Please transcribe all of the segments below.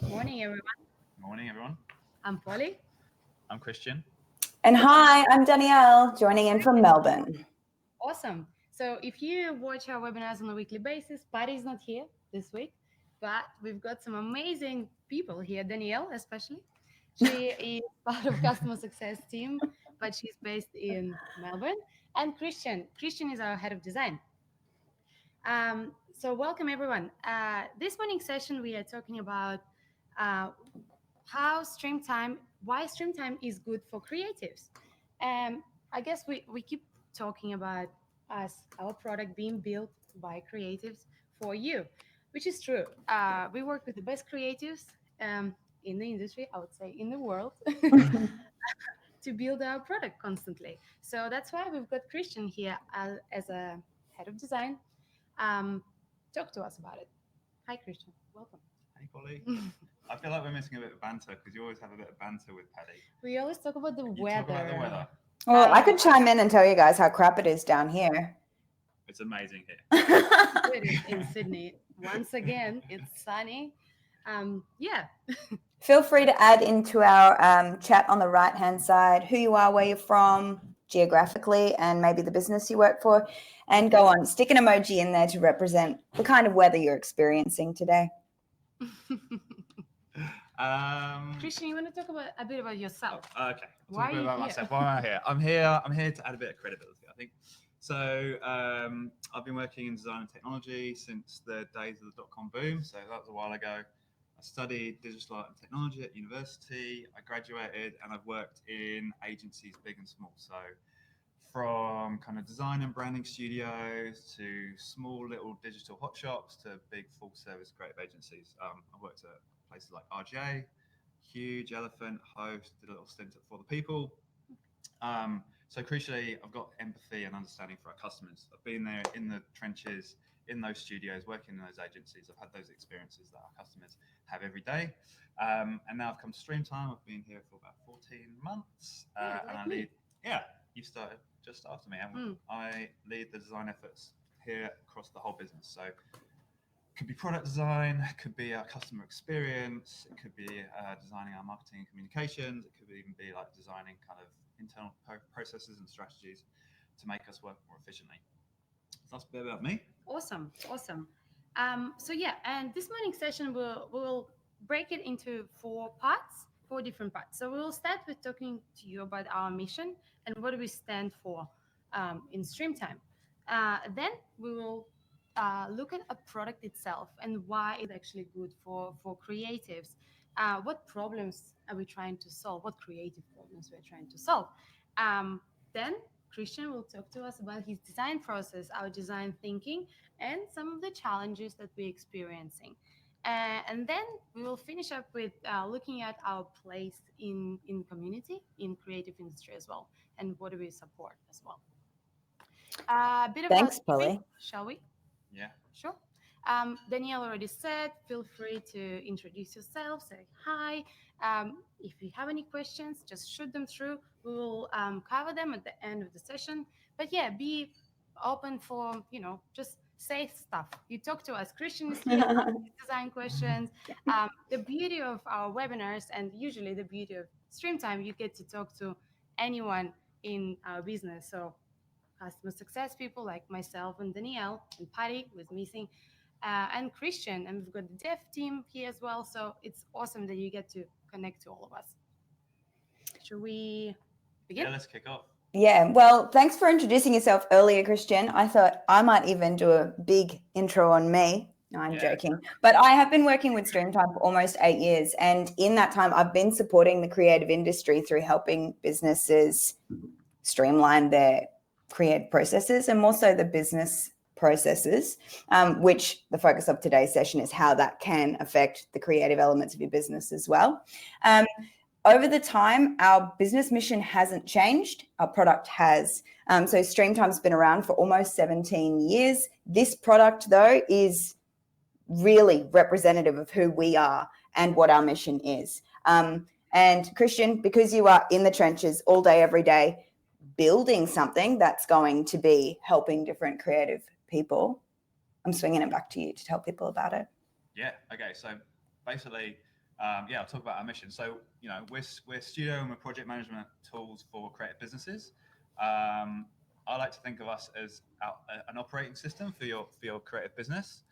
Morning, everyone. Morning, everyone. I'm Polly. I'm Christian. And hi, I'm Danielle, joining in from Melbourne. Awesome. So, if you watch our webinars on a weekly basis, Patty is not here this week, but we've got some amazing people here. Danielle, especially, she is part of customer success team, but she's based in Melbourne. And Christian is our head of design. So, welcome everyone. This morning session, we are talking about uh, why Streamtime is good for creatives. I guess we keep talking about our product being built by creatives for you, which is true. We work with the best creatives in the industry, I would say, in the world, to build our product constantly. So that's why we've got Christian here as a head of design. Talk to us about it. Hi, Christian. Welcome. Hey, Polly. I feel like we're missing a bit of banter because you always have a bit of banter with Paddy. We always talk about the You weather. talk about the weather. Well, I could chime in and tell you guys how crap it is down here. It's amazing here. It is in Sydney. Once again, it's sunny. Yeah. Feel free to add into our chat on the right-hand side who you are, where you're from, geographically, and maybe the business you work for. And go on, stick an emoji in there to represent the kind of weather you're experiencing today. Christian, you want to talk about a bit about yourself? Okay. Why Talk a bit are you about here? myself. Why am I here? I'm here to add a bit of credibility, I think. So I've been working in design and technology since the days of the dot-com boom. So that was a while ago. I studied digital art and technology at university. I graduated and I've worked in agencies big and small. So from kind of design and branding studios to small little digital hot shops to big full service creative agencies. I worked at places like RJ, Huge, Elephant, Host, did a little stint at For the People. So crucially, I've got empathy and understanding for our customers. I've been there in the trenches, in those studios, working in those agencies. I've had those experiences that our customers have every day. And now I've come to Streamtime. I've been here for about 14 months. And I lead, you started just after me. And I lead the design efforts here across the whole business. So it could be product design, it could be our customer experience, it could be designing our marketing and communications, it could even be like designing kind of internal processes and strategies to make us work more efficiently. So that's a bit about me. Awesome. So yeah, and this morning session we'll break it into four different parts. So we'll start with talking to you about our mission and what do we stand for in Streamtime. Then we will look at a product itself and why it's actually good for creatives. What problems are we trying to solve? What creative problems we're trying to solve? Then Christian will talk to us about his design process, our design thinking, and some of the challenges that we're experiencing. And then we will finish up with looking at our place in community, in creative industry as well, and what do we support as well. A bit of Thanks, housekeeping, Polly. shall we? Yeah. Sure. Danielle already said, feel free to introduce yourself, say hi. If you have any questions, just shoot them through. We will cover them at the end of the session. But yeah, be open for, just say stuff. You talk to us. Christian is here, ask design questions. The beauty of our webinars and usually the beauty of Streamtime, you get to talk to anyone in our business. So customer success people like myself and Danielle and Patty was missing, and Christian, and we've got the dev team here as well. So it's awesome that you get to connect to all of us. Should we begin? Yeah, let's kick off. Yeah, well, thanks for introducing yourself earlier, Christian. I thought I might even do a big intro on me. No, I'm joking. But I have been working with Streamtime for almost 8 years. And in that time, I've been supporting the creative industry through helping businesses streamline their creative processes and more so the business processes, which the focus of today's session is how that can affect the creative elements of your business as well. Over the time, our business mission hasn't changed. Our product has. So Streamtime's been around for almost 17 years. This product, though, is really representative of who we are and what our mission is. And Christian, because you are in the trenches all day, every day, building something that's going to be helping different creative people, I'm swinging it back to you to tell people about it. Yeah. Okay. So basically, I'll talk about our mission. So, we're studio and we're project management tools for creative businesses. I like to think of us as an operating system for your creative business.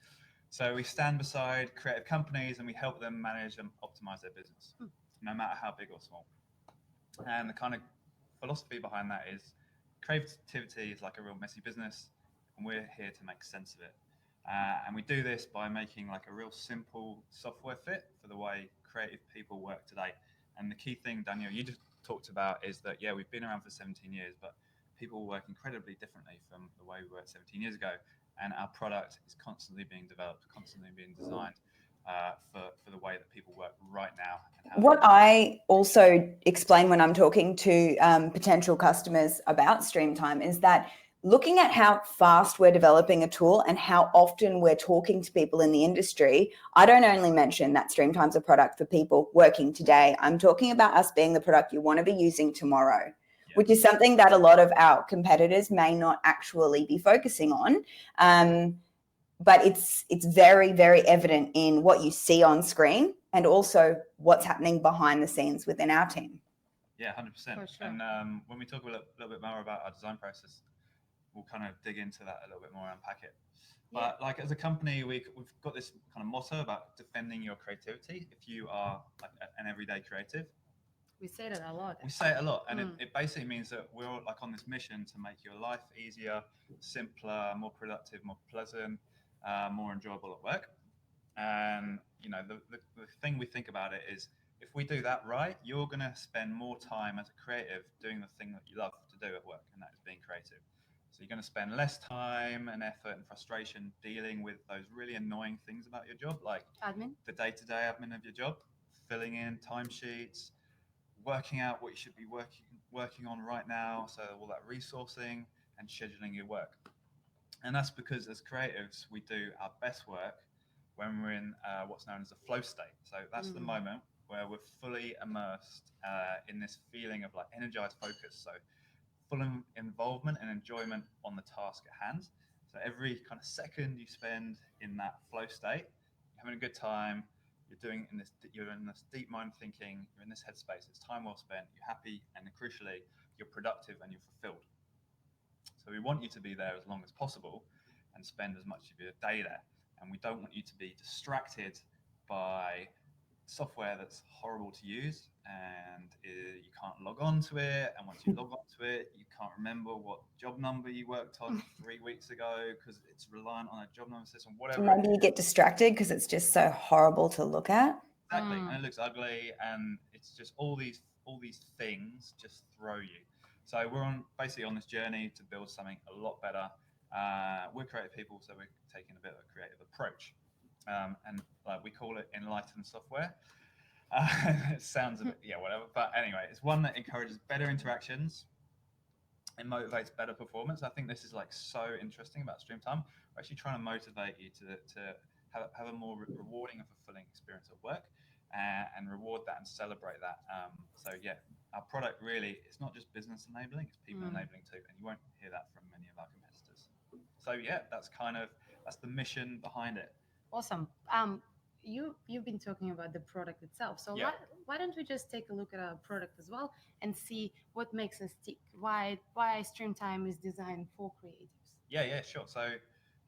So we stand beside creative companies and we help them manage and optimize their business, no matter how big or small. And the kind of philosophy behind that is creativity is like a real messy business, and we're here to make sense of it. And we do this by making like a real simple software fit for the way creative people work today. And the key thing, Daniel, you just talked about is that, yeah, we've been around for 17 years, but people work incredibly differently from the way we worked 17 years ago. And our product is constantly being developed, constantly being designed for the way that people work right now. What I also explain when I'm talking to potential customers about Streamtime is that looking at how fast we're developing a tool and how often we're talking to people in the industry, I don't only mention that Streamtime's a product for people working today. I'm talking about us being the product you want to be using tomorrow, which is something that a lot of our competitors may not actually be focusing on. But it's very, very evident in what you see on screen and also what's happening behind the scenes within our team. Yeah, 100%. For sure. And when we talk a little bit more about our design process, we'll kind of dig into that a little bit more and unpack it. But like as a company, we've got this kind of motto about defending your creativity. If you are like an everyday creative, we say that a lot. We say it a lot, and it basically means that we're all like on this mission to make your life easier, simpler, more productive, more pleasant, more enjoyable at work. And the thing we think about it is, if we do that right, you're going to spend more time as a creative doing the thing that you love to do at work, and that is being creative. So you're going to spend less time and effort and frustration dealing with those really annoying things about your job, like Admin. the day-to-day admin of your job, filling in timesheets, working out what you should be working on right now, so all that resourcing and scheduling your work. And that's because as creatives, we do our best work when we're in what's known as a flow state. So that's the moment where we're fully immersed in this feeling of like energized focus. So full involvement and enjoyment on the task at hand. So every kind of second you spend in that flow state, you're having a good time. You're in this deep mind thinking. You're in this headspace. It's time well spent. You're happy, and crucially, you're productive and you're fulfilled. So we want you to be there as long as possible and spend as much of your day there. And we don't want you to be distracted by software that's horrible to use, and you can't log on to it. And once you log on to it, you can't remember what job number you worked on 3 weeks ago because it's reliant on a job number system, whatever. Maybe you get distracted because it's just so horrible to look at. Exactly, and it looks ugly, and it's just all these things just throw you. So we're basically on this journey to build something a lot better. We're creative people, so we're taking a bit of a creative approach, and we call it enlightened software. It sounds a bit whatever, but anyway, it's one that encourages better interactions and motivates better performance. I think this is like so interesting about Streamtime. We're actually trying to motivate you to have a more rewarding and fulfilling experience at work, and reward that and celebrate that. So yeah, our product really, it's not just business enabling, it's people enabling too, and you won't hear that from many of our competitors. So yeah, that's the mission behind it. Awesome. You've been talking about the product itself, so why don't we just take a look at our product as well and see what makes us tick? Why Streamtime is designed for creatives? Yeah, sure. So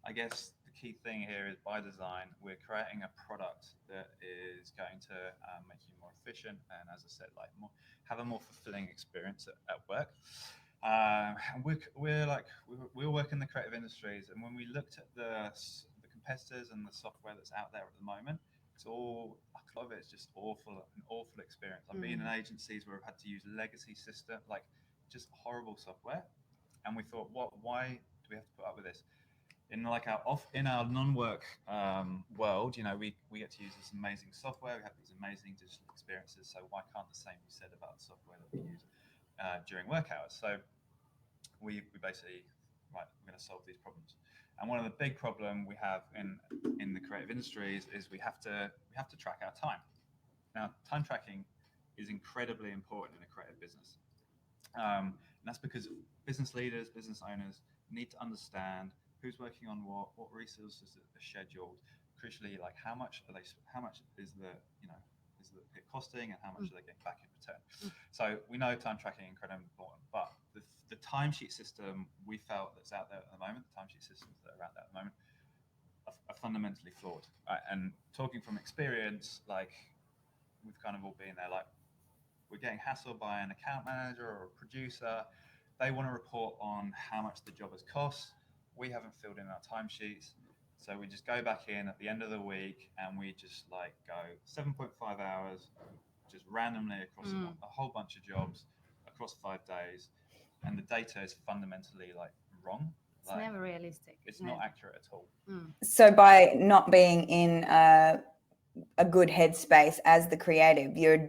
I guess the key thing here is, by design, we're creating a product that is going to make you more efficient and, as I said, have a more fulfilling experience at work. And we work in the creative industries, and when we looked at the competitors and the software that's out there at the moment, a lot of it's just an awful experience. I've been in agencies where I've had to use legacy system, like just horrible software, and we thought, why do we have to put up with this? In our non-work world, we get to use this amazing software. We have these amazing digital experiences. So why can't the same be said about the software that we use during work hours? So we basically, we're going to solve these problems. And one of the big problems we have in the creative industries is we have to track our time. Now, time tracking is incredibly important in a creative business, and that's because business leaders, business owners need to understand who's working on what resources are scheduled. Crucially, like how much is the it costing, and how much are they getting back in return. So we know time tracking is incredibly important, but the timesheet system we felt that's out there at the moment, the timesheet systems that are out there at the moment, are fundamentally flawed. Right? And talking from experience, like we've kind of all been there, like we're getting hassled by an account manager or a producer. They want to report on how much the job has cost. We haven't filled in our timesheets. So we just go back in at the end of the week and we just like go 7.5 hours, just randomly across a whole bunch of jobs across 5 days. And the data is fundamentally like wrong. It's never realistic. It's not accurate at all. So by not being in a good headspace as the creative, you're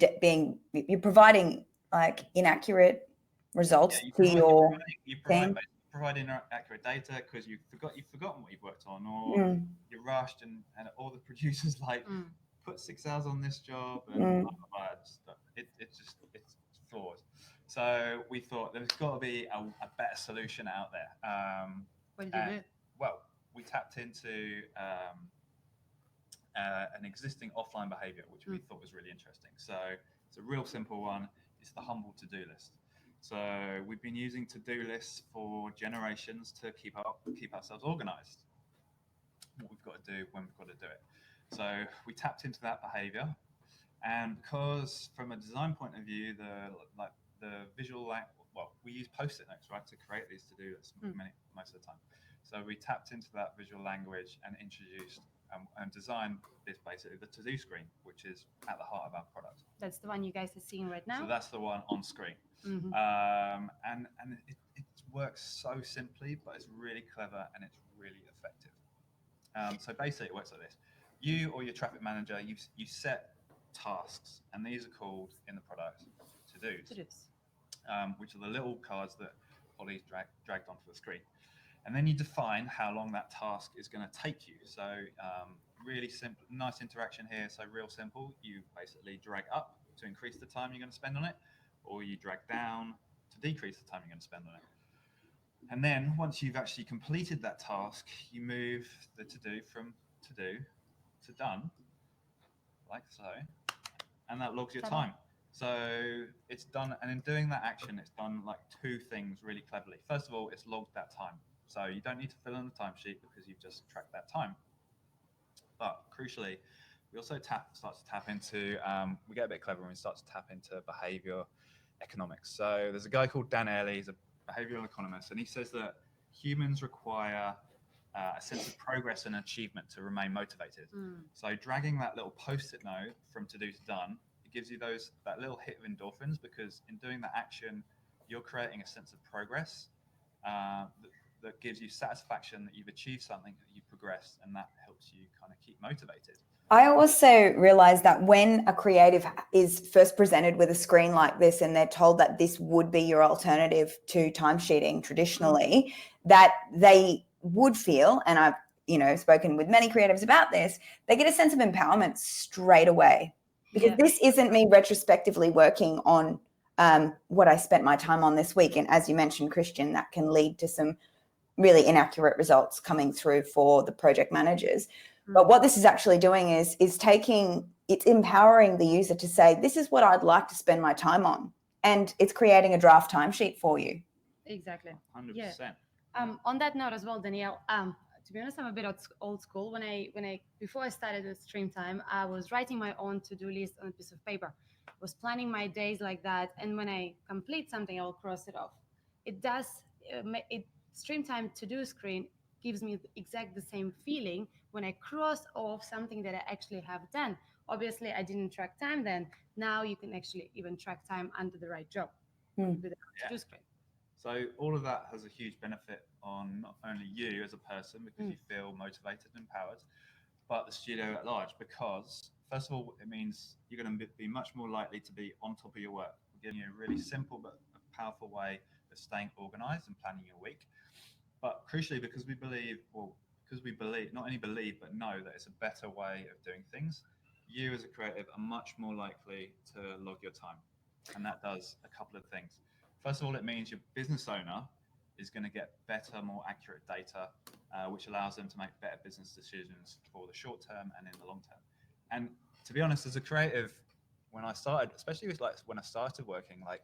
providing like inaccurate results to your team. Provide inaccurate data because you've forgotten what you've worked on, or you're rushed, and all the producers like put 6 hours on this job, and it's flawed. So we thought there's got to be a better solution out there. What did you do? Well, we tapped into an existing offline behavior, which we thought was really interesting. So it's a real simple one. It's the humble to-do list. So we've been using to-do lists for generations to keep ourselves organized. What we've got to do when we've got to do it. So we tapped into that behavior, and because from a design point of view, the visual, we use post-it notes, right, to create these to-do lists most of the time. So we tapped into that visual language and introduced and designed this basically the to-do screen, which is at the heart of our product. That's the one you guys are seeing right now? So that's the one on screen. And it works so simply, but it's really clever and it's really effective. So basically it works like this. You or your traffic manager, you set tasks, and these are called in the product to-dos, which are the little cards that Holly's dragged onto the screen. And then you define how long that task is going to take you. So really simple, nice interaction here. So real simple. You basically drag up to increase the time you're going to spend on it, or you drag down to decrease the time you're going to spend on it. And then once you've actually completed that task, you move the to-do from to-do to done, like so, and that logs your time. So it's done, and in doing that action, it's done like 2 things really cleverly. First of all, it's logged that time. So you don't need to fill in the timesheet because you've just tracked that time. But crucially, we also start to tap into, we get a bit clever when we start to tap into behavior economics. So there's a guy called Dan Airley, he's a behavioral economist, and he says that humans require a sense of progress and achievement to remain motivated. So dragging that little post-it note from to-do to done, it gives you that little hit of endorphins, because in doing that action, you're creating a sense of progress that gives you satisfaction that you've achieved something, that you've progressed, and that helps you kind of keep motivated. I also realized that when a creative is first presented with a screen like this and they're told that this would be your alternative to timesheeting traditionally, that they would feel, and I've spoken with many creatives about this, they get a sense of empowerment straight away, because this isn't me retrospectively working on what I spent my time on this week. And as you mentioned, Christian, that can lead to some really inaccurate results coming through for the project managers. But what this is actually doing is it's empowering the user to say, this is what I'd like to spend my time on. And it's creating a draft timesheet for you. Exactly. 100%. Yeah. On that note as well, Danielle, to be honest, I'm a bit old school. Before I started with Streamtime, I was writing my own to-do list on a piece of paper. I was planning my days like that. And when I complete something, I'll cross it off. Streamtime to-do screen gives me the same feeling when I cross off something that I actually have done. Obviously, I didn't track time then. Now you can actually even track time under the right job with the to-do screen. So all of that has a huge benefit on not only you as a person, because you feel motivated and empowered, but the studio at large, because first of all, it means you're going to be much more likely to be on top of your work. We're giving you a really simple but powerful way of staying organized and planning your week. But crucially, because we not only believe, but know that it's a better way of doing things, you as a creative are much more likely to log your time. And that does a couple of things. First of all, it means your business owner is going to get better, more accurate data, which allows them to make better business decisions for the short term and in the long term. And to be honest, as a creative, when I started, especially with like when I started working, like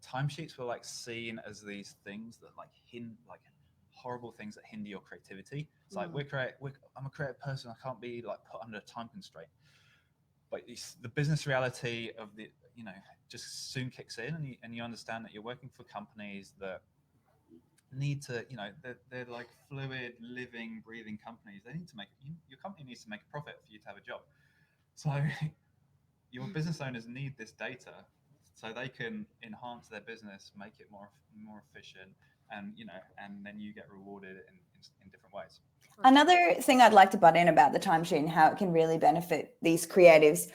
timesheets were like seen as these things that like like horrible things that hinder your creativity. It's like I'm a creative person. I can't be like put under a time constraint. But the business reality of the, just soon kicks in, and you understand that you're working for companies that need to, they're like fluid, living, breathing companies. They need to your company needs to make a profit for you to have a job. So your business owners need this data so they can enhance their business, make it more efficient, and and then you get rewarded in different ways. Another thing I'd like to butt in about the timesheet and how it can really benefit these creatives,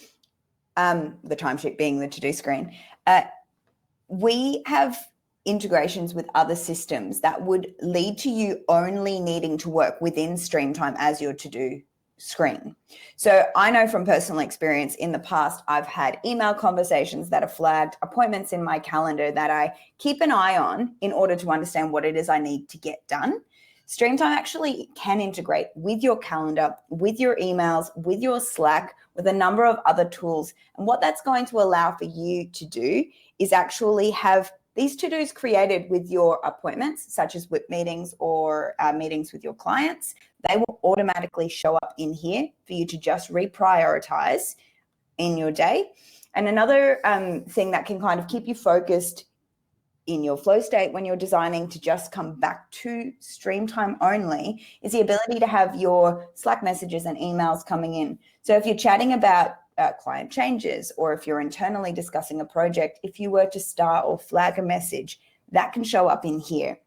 the timesheet being the to-do screen, we have integrations with other systems that would lead to you only needing to work within Streamtime as your to-do screen. So I know from personal experience in the past, I've had email conversations that are flagged, appointments in my calendar that I keep an eye on in order to understand what it is I need to get done. Streamtime actually can integrate with your calendar, with your emails, with your Slack, with a number of other tools. And what that's going to allow for you to do is actually have these to-dos created with your appointments, such as WIP meetings or meetings with your clients. They will automatically show up in here for you to just reprioritize in your day. And another thing that can kind of keep you focused in your flow state when you're designing to just come back to Streamtime only is the ability to have your Slack messages and emails coming in. So if you're chatting about client changes, or if you're internally discussing a project, if you were to start or flag a message, that can show up in here.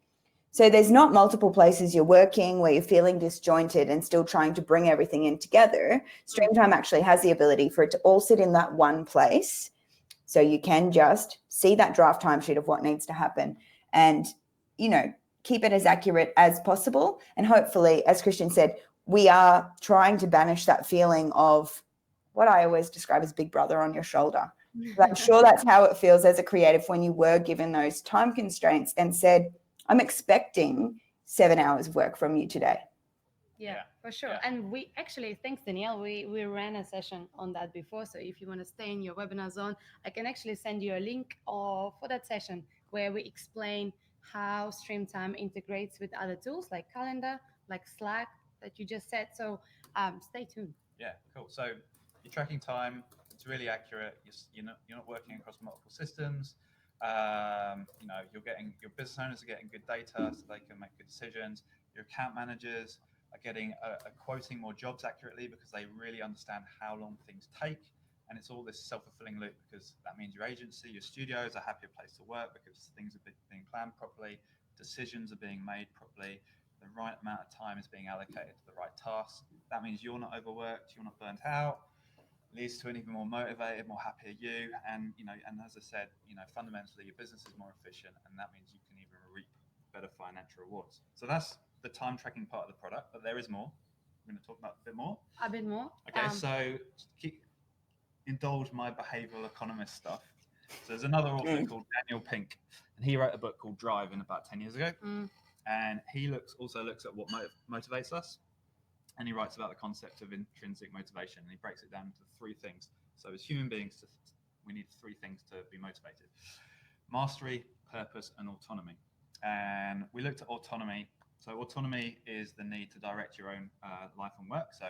So there's not multiple places you're working where you're feeling disjointed and still trying to bring everything in together. Streamtime actually has the ability for it to all sit in that one place. So you can just see that draft timesheet of what needs to happen and, keep it as accurate as possible. And hopefully, as Christian said, we are trying to banish that feeling of what I always describe as big brother on your shoulder. I'm sure that's how it feels as a creative when you were given those time constraints and said, I'm expecting 7 hours of work from you today. Yeah, for sure. Yeah. And we actually, thanks Danielle, we ran a session on that before. So if you want to stay in your webinar zone, I can actually send you a link for that session where we explain how Streamtime integrates with other tools like Calendar, like Slack that you just said. So stay tuned. Yeah, cool. So you're tracking time. It's really accurate. You're not working across multiple systems. Your business owners are getting good data so they can make good decisions. Your account managers are getting quoting more jobs accurately because they really understand how long things take. And it's all this self-fulfilling loop because that means your agency, your studio is a happier place to work because things are being planned properly, decisions are being made properly, the right amount of time is being allocated to the right tasks. That means you're not overworked, you're not burnt out, leads to an even more motivated, more happier you. And, and as I said, fundamentally your business is more efficient, and that means you can even reap better financial rewards. So that's the time tracking part of the product, but there is more. We're going to talk about a bit more. A bit more. Okay, so indulge my behavioral economist stuff. So there's another author called Daniel Pink, and he wrote a book called Drive in about 10 years ago. And he also looks at what motivates us. And he writes about the concept of intrinsic motivation, and he breaks it down into 3 things. So as human beings, we need 3 things to be motivated: mastery, purpose, and autonomy. And we looked at autonomy. So autonomy is the need to direct your own life and work. So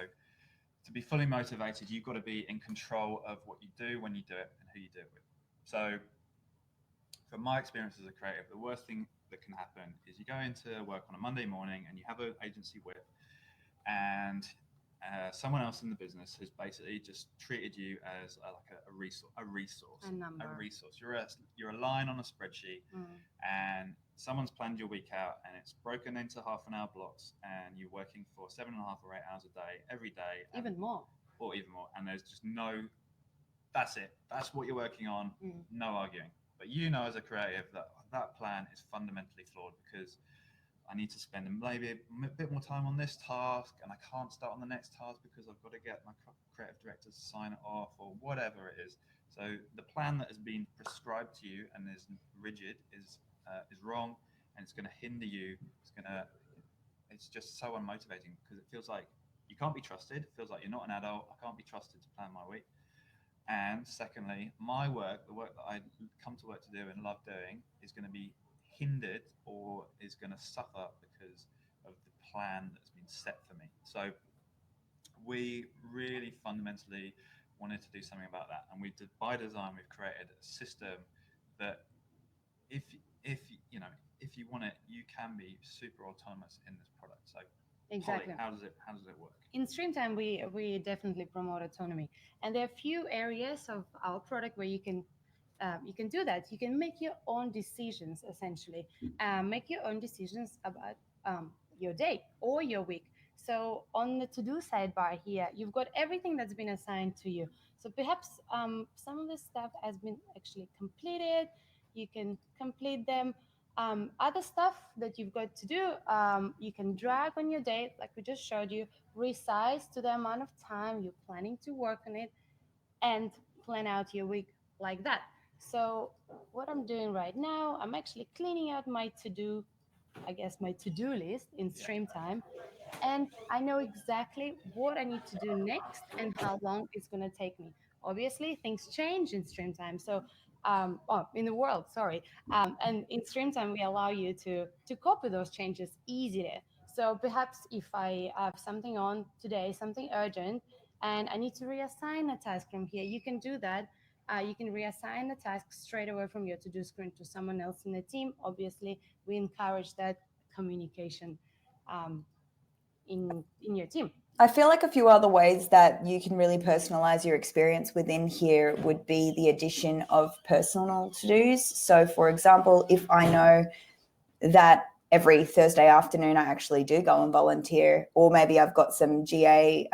to be fully motivated, you've got to be in control of what you do, when you do it, and who you do it with. So from my experience as a creative, the worst thing that can happen is you go into work on a Monday morning and you have an agency whip, and someone else in the business has basically just treated you as a resource. A number. A resource. You're a line on a spreadsheet, and someone's planned your week out, and it's broken into half-an-hour blocks, and you're working for 7.5 or 8 hours a day, every day. Even more. Or even more. And there's just that's it. That's what you're working on. No arguing. But as a creative, that plan is fundamentally flawed because I need to spend maybe a bit more time on this task, and I can't start on the next task because I've got to get my creative director to sign it off, or whatever it is. So the plan that has been prescribed to you and is rigid is wrong, and it's going to hinder you. It's just so unmotivating because it feels like you can't be trusted. It feels like you're not an adult. I can't be trusted to plan my week. And secondly, my work, the work that I come to work to do and love doing, is going to be hindered or is going to suffer because of the plan that's been set for me. So we really fundamentally wanted to do something about that, and by design we've created a system that if you know, if you want it, you can be super autonomous in this product. So Exactly. Holly, how does it work? In Streamtime, we definitely promote autonomy, and there are a few areas of our product where you can do that. You can make your own decisions, essentially, make your own decisions about your day or your week. So on the to-do sidebar here, you've got everything that's been assigned to you. So perhaps some of the stuff has been actually completed. You can complete them. Other stuff that you've got to do, you can drag on your day, like we just showed you, resize to the amount of time you're planning to work on it, and plan out your week like that. So what I'm doing right now, I'm actually cleaning out my my to-do list in Streamtime, and I know exactly what I need to do next and how long it's going to take me. Obviously, things change in Streamtime, so in the world, sorry, and in Streamtime we allow you to copy those changes easier. So perhaps if I have something on today, something urgent, and I need to reassign a task from here, you can do that. You can reassign the task straight away from your to-do screen to someone else in the team. Obviously, we encourage that communication um, in your team. I feel like a few other ways that you can really personalize your experience within here would be the addition of personal to-dos. So for example, if I know that every Thursday afternoon I actually do go and volunteer, or maybe I've got some GA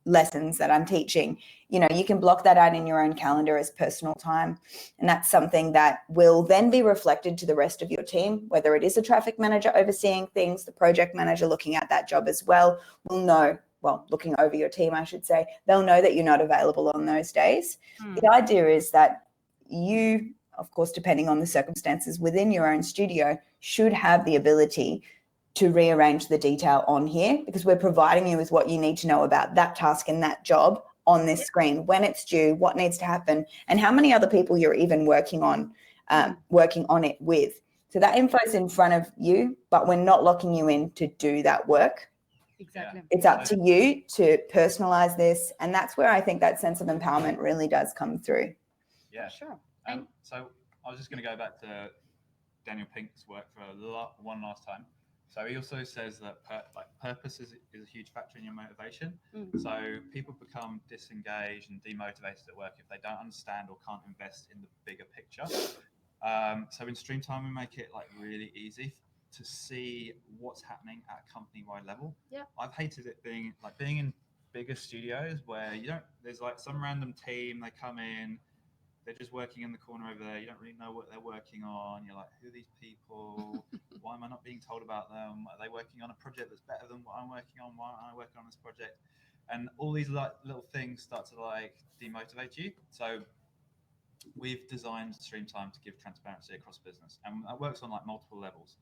lessons that I'm teaching, you know, you can block that out in your own calendar as personal time. And that's something that will then be reflected to the rest of your team, whether it is a traffic manager overseeing things, the project manager looking at that job as well, will know, well, looking over your team, I should say, they'll know that you're not available on those days. The idea is that you, of course, depending on the circumstances within your own studio, should have the ability to rearrange the detail on here, because we're providing you with what you need to know about that task and that job on this screen, when it's due, what needs to happen, and how many other people you're even working on it with. So that info is in front of you, but we're not locking you in to do that work. Exactly. It's up to you to personalize this, and that's where I think that sense of empowerment really does come through. Yeah, sure. So I was just going to go back to Daniel Pink's work for one last time. So he also says that purpose is a huge factor in your motivation. So people become disengaged and demotivated at work if they don't understand or can't invest in the bigger picture. So in Streamtime, we make it like really easy to see what's happening at a company-wide level. Yeah. I've hated it being in bigger studios where there's like some random team, they come in, they're just working in the corner over there. You don't really know what they're working on. You're like, who are these people? Why am I not being told about them? Are they working on a project that's better than what I'm working on? Why aren't I working on this project? And all these little things start to demotivate you. So we've designed Streamtime to give transparency across business, and that works on multiple levels.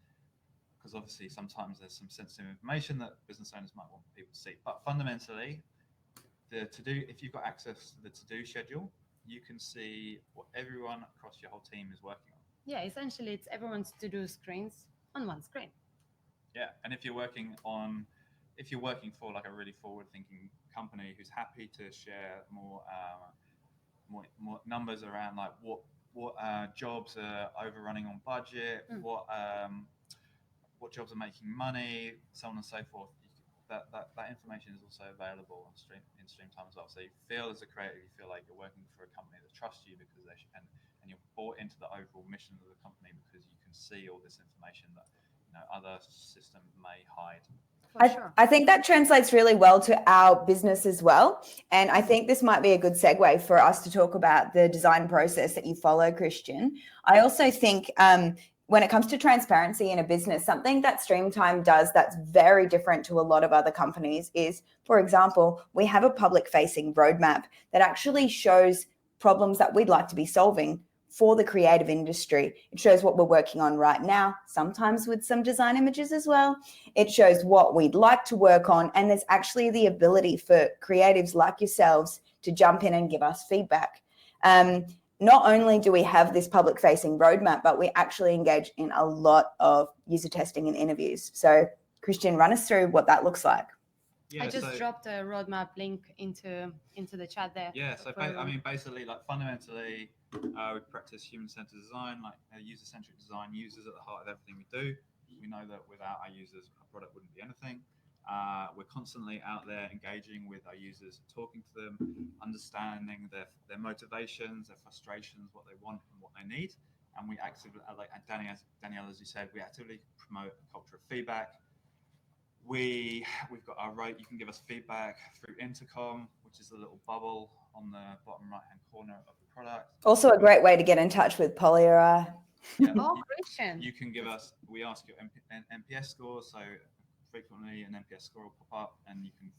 Because obviously sometimes there's some sensitive information that business owners might want people to see. But fundamentally, if you've got access to the to-do schedule, you can see what everyone across your whole team is working on. Yeah, essentially it's everyone's to-do screens on one screen. Yeah, and if you're working for a really forward-thinking company who's happy to share more numbers around what jobs are overrunning on budget, what jobs are making money, so on and so forth. That information is also available in Streamtime as well. So you feel as a creator, you feel like you're working for a company that trusts you because and you're bought into the overall mission of the company because you can see all this information that other systems may hide. I think that translates really well to our business as well. And I think this might be a good segue for us to talk about the design process that you follow, Christian. I also think when it comes to transparency in a business, something that Streamtime does that's very different to a lot of other companies is, for example, we have a public-facing roadmap that actually shows problems that we'd like to be solving for the creative industry. It shows what we're working on right now, sometimes with some design images as well. It shows what we'd like to work on, and there's actually the ability for creatives like yourselves to jump in and give us feedback. Not only do we have this public-facing roadmap, but we actually engage in a lot of user testing and interviews. So, Christian, run us through what that looks like. Yeah, I just dropped a roadmap link into the chat there. Yeah, so basically, like fundamentally, we practice human-centered design, like user-centric design. Users at the heart of everything we do. We know that without our users, our product wouldn't be anything. We're constantly out there engaging with our users, talking to them, understanding their motivations, their frustrations, what they want and what they need. And we actively, like Danielle, as you said, we actively promote a culture of feedback. We've got our you can give us feedback through Intercom, which is a little bubble on the bottom right-hand corner of the product. Also a great way to get in touch with Polly or I. Yeah, Christian. You can give us, we ask your NPS score, so frequently an NPS score will pop up and you can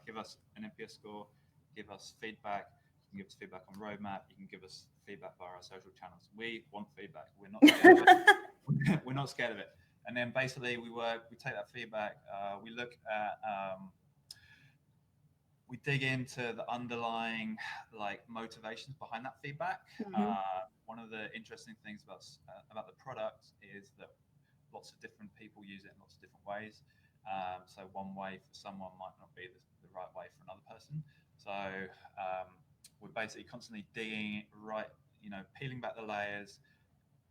give us an NPS score, give us feedback. You can give us feedback on roadmap. You can give us feedback via our social channels. We want feedback. We're not scared of it. We're not scared of it. And then basically we take that feedback, we look at, we dig into the underlying like motivations behind that feedback. One of the interesting things about the product is that lots of different people use it in lots of different ways. So one way for someone might not be the right way for another person. So we're basically constantly digging right, peeling back the layers,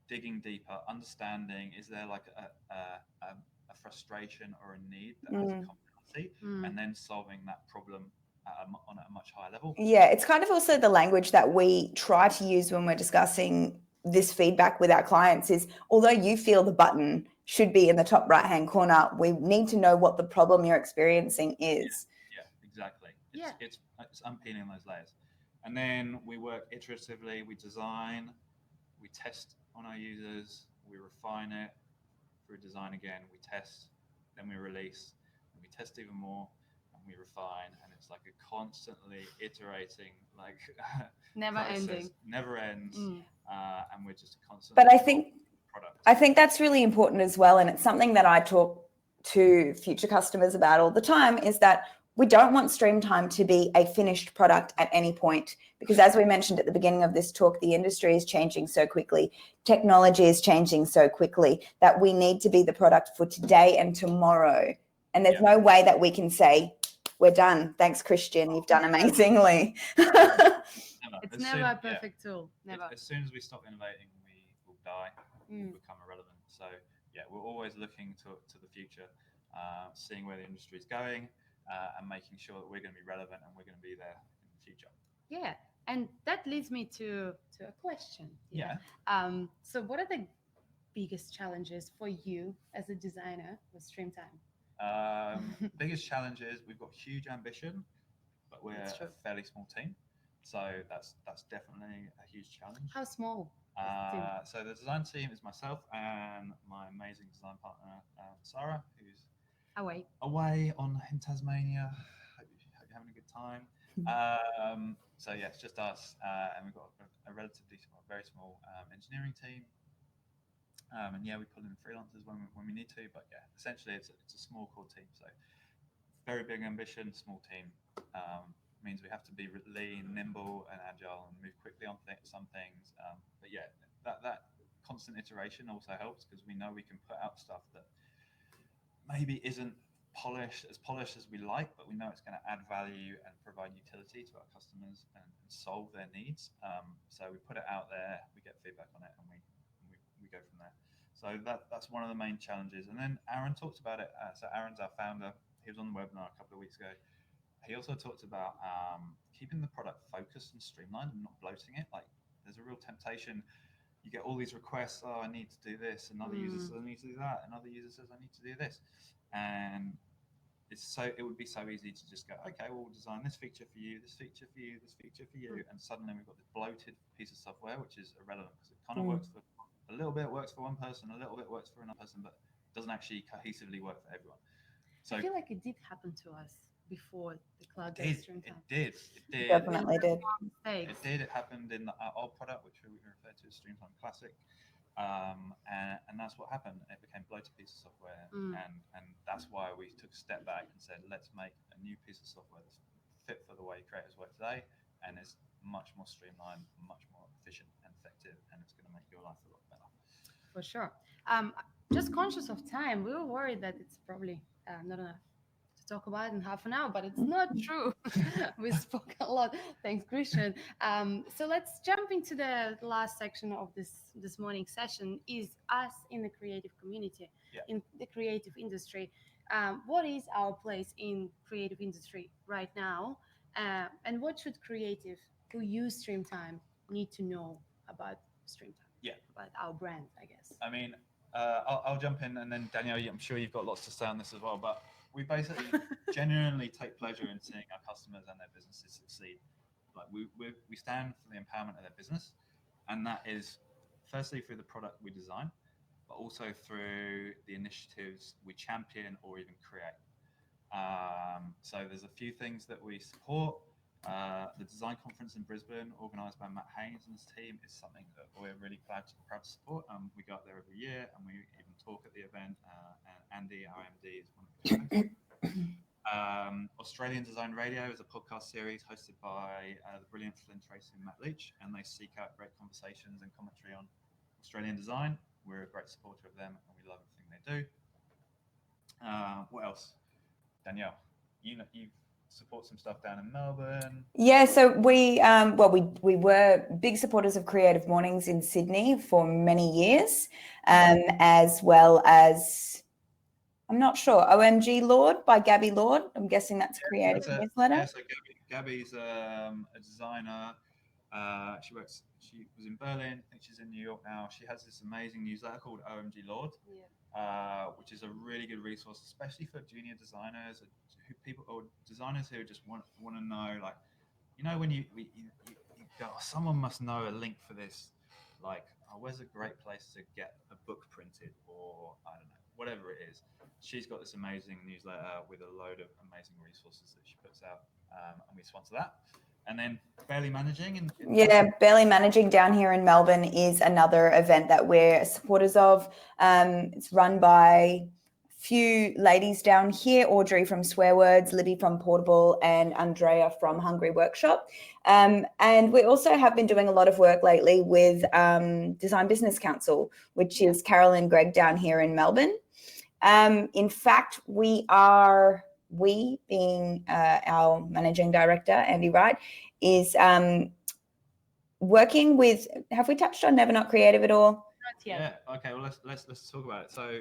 digging deeper, understanding, is there like a frustration or a need that has a commonality, and then solving that problem on a much higher level. Yeah, it's kind of also the language that we try to use when we're discussing this feedback with our clients is, although you feel the button should be in the top right-hand corner, we need to know what the problem you're experiencing is. Yeah, exactly. It's unpeeling those layers. And then we work iteratively, we design, we test on our users, we refine it through design again, we test, then we release, and we test even more, and we refine, and it's like a constantly iterating, like never ending, never ends, and we're just constantly. But I think that's really important as well, and it's something that I talk to future customers about all the time, is that we don't want Streamtime to be a finished product at any point, because as we mentioned at the beginning of this talk, the industry is changing so quickly, technology is changing so quickly, that we need to be the product for today and tomorrow. And there's no way that we can say, we're done. Thanks, Christian. You've done amazingly. It's never a perfect tool. Never. As soon as we stop innovating, we will die. We'll become irrelevant. So yeah, we're always looking to the future, seeing where the industry is going, and making sure that we're going to be relevant and we're going to be there in the future. Yeah, and that leads me to a question. Yeah. So what are the biggest challenges for you as a designer with Streamtime? Biggest challenge is we've got huge ambition, but we're a fairly small team. So that's definitely a huge challenge. How small? So the design team is myself and my amazing design partner, Sarah, who's away in Tasmania. Hope you're having a good time. So yeah, it's just us, and we've got a relatively very small engineering team. And yeah, we pull in freelancers when we need to, but yeah, essentially it's a small core team. So very big ambition, small team. Means we have to be lean, nimble, and agile, and move quickly on some things. But yeah, that constant iteration also helps, because we know we can put out stuff that maybe isn't polished as we like, but we know it's going to add value and provide utility to our customers and solve their needs. So we put it out there, we get feedback on it, and we go from there. So that's one of the main challenges. And then Aaron talked about it. So Aaron's our founder. He was on the webinar a couple of weeks ago. He also talked about keeping the product focused and streamlined and not bloating it. Like, there's a real temptation. You get all these requests. Oh, I need to do this. Another user says I need to do that. Another user says I need to do this. And it would be so easy to just go, okay, well, we'll design this feature for you, this feature for you, this feature for you, and suddenly we've got this bloated piece of software, which is irrelevant, because it kind of works for a little bit, works for one person, a little bit works for another person, but doesn't actually cohesively work for everyone. So I feel like it did happen to us before the cloud-based Streamtime. It did. Definitely did. It did. It happened in our old product, which we refer to as Streamtime Classic. And that's what happened. It became bloated piece of software, and that's why we took a step back and said, let's make a new piece of software that's fit for the way creators work today, and it's much more streamlined, much more efficient and effective, and it's going to make your life a lot better. For sure. Just conscious of time, we were worried that it's probably not enough to talk about in half an hour, but it's not true. We spoke a lot. Thanks, Christian. So let's jump into the last section of this morning session. Is us in the creative community, in the creative industry. What is our place in creative industry right now, and what should creative who use Streamtime need to know about Streamtime? About our brand, I guess. I mean, I'll jump in, and then Danielle, I'm sure you've got lots to say on this as well. But we basically genuinely take pleasure in seeing our customers and their businesses succeed. Like we stand for the empowerment of their business, and that is firstly through the product we design, but also through the initiatives we champion or even create. So there's a few things that we support. The design conference in Brisbane, organised by Matt Haynes and his team, is something that we're really proud to support. We go up there every year, and we even talk at the event. And Andy, our MD, is one of the events. Australian Design Radio is a podcast series hosted by the brilliant Flynn Tracy and Matt Leach, and they seek out great conversations and commentary on Australian design. We're a great supporter of them, and we love everything they do. What else? Danielle, you support some stuff down in Melbourne. Yeah, so we were big supporters of Creative Mornings in Sydney for many years, as well as, I'm not sure, OMG Lord by Gabby Lord. I'm guessing that's a creative newsletter. Yeah, so Gabby's a designer. She was in Berlin. I think she's in New York now. She has this amazing newsletter called OMG Lord, which is a really good resource, especially for junior designers, designers who just want to know, like, when you go, someone must know a link for this, like, where's a great place to get a book printed, or I don't know, whatever it is. She's got this amazing newsletter with a load of amazing resources that she puts out, and we sponsor that. And then Barely Managing. Barely Managing down here in Melbourne is another event that we're supporters of. It's run by few ladies down here, Audrey from Swear Words, Libby from Portable, and Andrea from Hungry Workshop. And we also have been doing a lot of work lately with Design Business Council, which is Carol and Greg down here in Melbourne. In fact, we being our managing director, Andy Wright, is working with, have we touched on Never Not Creative at all? Not yet. Yeah, okay, well, let's talk about it. So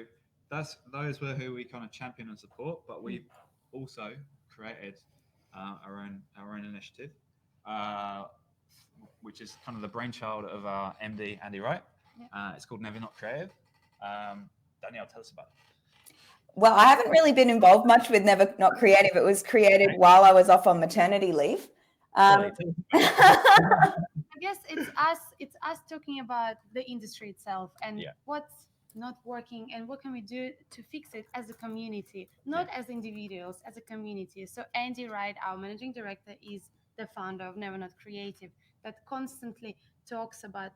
those were who we kind of champion and support, but we've also created our own initiative, which is kind of the brainchild of our MD, Andy Wright. It's called Never Not Creative. Danielle, tell us about it. Well, I haven't really been involved much with Never Not Creative. It was created while I was off on maternity leave. I guess it's us talking about the industry itself and what's not working and what can we do to fix it as a community, not as individuals, as a community. So Andy Wright, our managing director, is the founder of Never Not Creative, that constantly talks about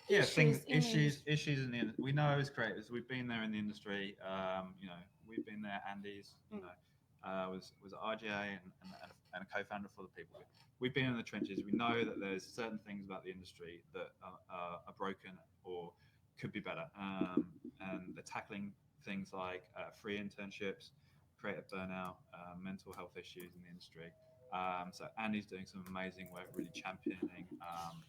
issues in the industry. We know as creators, we've been there in the industry. We've been there. Andy's, was at RGA and a co-founder for the people. We've been in the trenches. We know that there's certain things about the industry that are broken or could be better, and they're tackling things like free internships, creative burnout, mental health issues in the industry. So Andy's doing some amazing work, really championing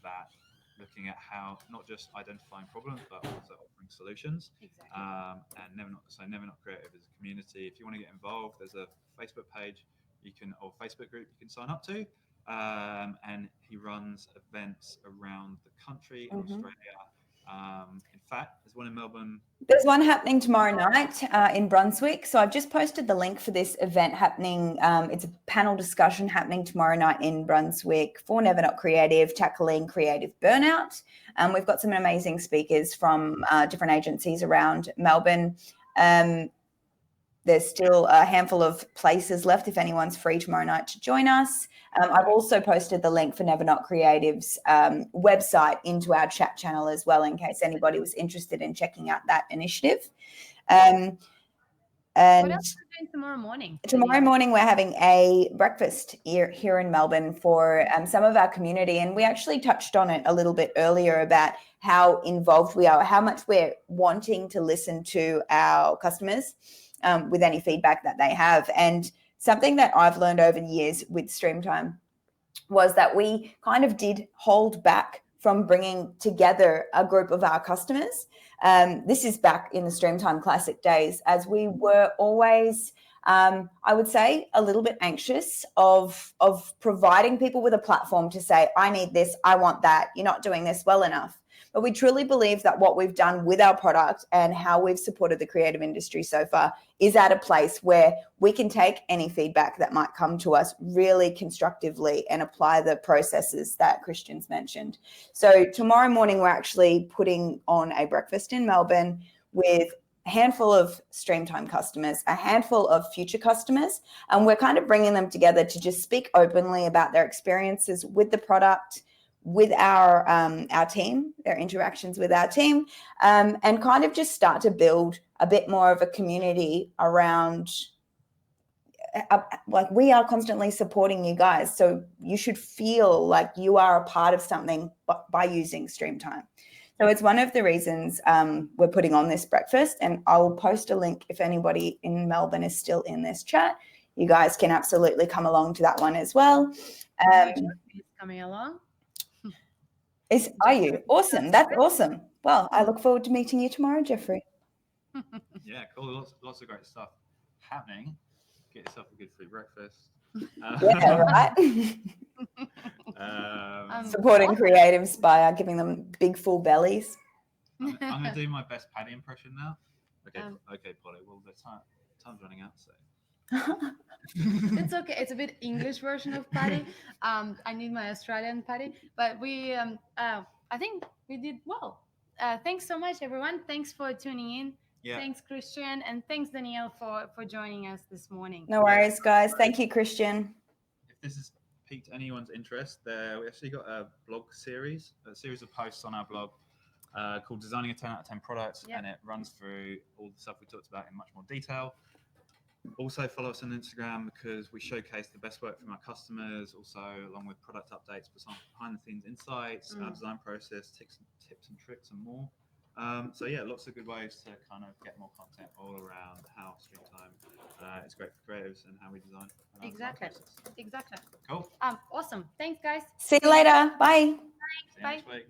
that, looking at how not just identifying problems but also offering solutions. Exactly. And Never Not Creative is a community. If you want to get involved, there's a Facebook page or Facebook group you can sign up to, and he runs events around the country in Australia. In fact, there's one in Melbourne. There's one happening tomorrow night in Brunswick. So I've just posted the link for this event happening. It's a panel discussion happening tomorrow night in Brunswick for Never Not Creative, tackling creative burnout. We've got some amazing speakers from different agencies around Melbourne. There's still a handful of places left if anyone's free tomorrow night to join us. I've also posted the link for Never Not Creative's website into our chat channel as well, in case anybody was interested in checking out that initiative. And What else are we doing tomorrow morning? tomorrow morning, we're having a breakfast here in Melbourne for some of our community. And we actually touched on it a little bit earlier about how involved we are, how much we're wanting to listen to our customers with any feedback that they have. And something that I've learned over the years with Streamtime was that we kind of did hold back from bringing together a group of our customers. This is back in the Streamtime Classic days, as we were always, I would say, a little bit anxious of providing people with a platform to say, I need this, I want that, you're not doing this well enough. But we truly believe that what we've done with our product and how we've supported the creative industry so far is at a place where we can take any feedback that might come to us really constructively and apply the processes that Christian's mentioned. So tomorrow morning, we're actually putting on a breakfast in Melbourne with a handful of Streamtime customers, a handful of future customers, and we're kind of bringing them together to just speak openly about their experiences with the product, with our team, their interactions with our team, and kind of just start to build a bit more of a community around, like, we are constantly supporting you guys. So you should feel like you are a part of something by using Streamtime. So it's one of the reasons we're putting on this breakfast, and I'll post a link if anybody in Melbourne is still in this chat. You guys can absolutely come along to that one as well. Is coming along. Are you? Awesome. That's awesome. Well, I look forward to meeting you tomorrow, Jeffrey. Yeah, cool. Lots of great stuff happening. Get yourself a good free breakfast. Yeah, right. Supporting I'm creatives by giving them big full bellies. going to do my best Paddy impression now. Okay, Polly. Well, the time's running out, so. It's okay. It's a bit English version of Paddy. I need my Australian Paddy, but I think we did well. Thanks so much, everyone. Thanks for tuning in. Yeah. Thanks, Christian, and thanks, Danielle, for joining us this morning. No worries, guys. Thank you, Christian. If this has piqued anyone's interest, we actually got a series of posts on our blog called Designing a 10 out of 10 Product, and it runs through all the stuff we talked about in much more detail. Also follow us on Instagram because we showcase the best work from our customers, also along with product updates, but some behind the scenes insights, our design process, tips and tricks and more. So yeah, lots of good ways to kind of get more content all around how Streamtime is great for creatives and how we design. Exactly. Cool. Awesome. Thanks, guys. See you later. Bye. See you next week.